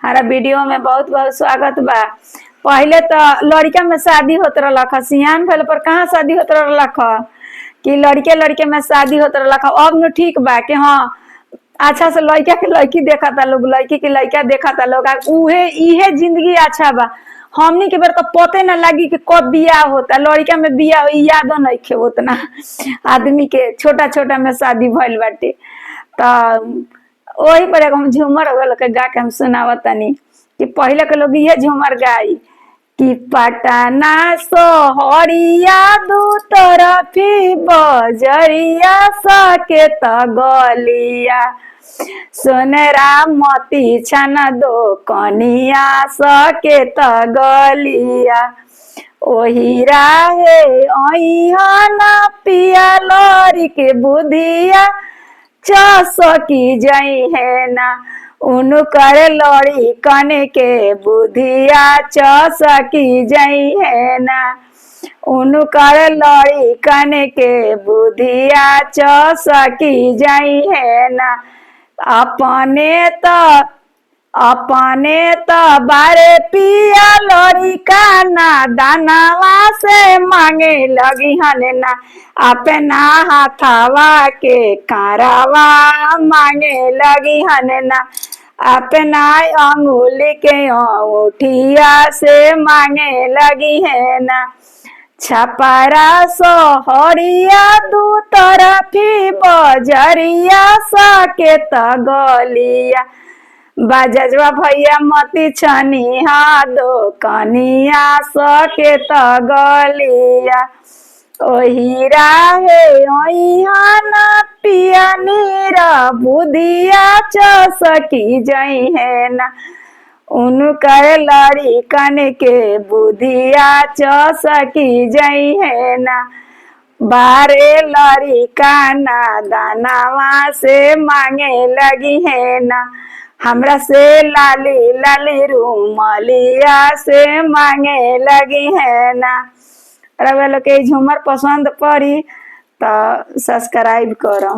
हमारा वीडियो में बहुत बहुत स्वागत बा। पहले तो लड़का में शादी होत रहलक, सियान भइल पर कहाँ शादी होत रहलक कि लड़के लड़के में शादी होत रहलक। अब न ठीक बा कि हाँ अच्छा से लड़का के लड़की देखा था लोग, लड़की के लड़का देखा था लोग, उहे इहे जिंदगी अच्छा बा। हमनी के बेर तो पते न लगी कि कब बियाह होता, लड़का में बियाह यादो नहीं खे उतना आदमी के, छोटा छोटा में शादी भइल बाटे। तो वही पर एगो हम झूमर वाला के गा के हम सुनावत तनी कि पहले के लोग ये झूमर गाई कि पटना सोहरिया दू तरफी बजरिया सके गलिया सोनरा मोती छन दो कनिया सके गलिया ओही राहे अहियाना पिया लरी के बुधिया चसकी जई है ना उनकर लड़ी कने के बुधिया चसकी जई है ना उनकर लड़ी कने के बुधिया चसकी जई है ना अपने तो बारे पिया लड़ी का ना दानावा से मांगे लगी हने ना अपना हाथावा के कारावा मांगे लगी हने ना अपना अंगुली के उठिया से मांगे लगी है ना छपरा सोहरिया दू तरफी बजरिया सके गलिया बाजवा भैया मती छनी हा दो कनिया सके गलिया ओही राहे ओहियाना पिया नीरा बुधिया चसकी जई है ना उनकर लड़ी कन के बुधिया चसकी जई है ना बारे लड़ी काना दानावा से मांगे लगी है ना हमरा से लाली लाली रूमलिया से मांगे लगी है ना। रउआ लोग के झूमर पसंद पड़ी तो सब्सक्राइब करो।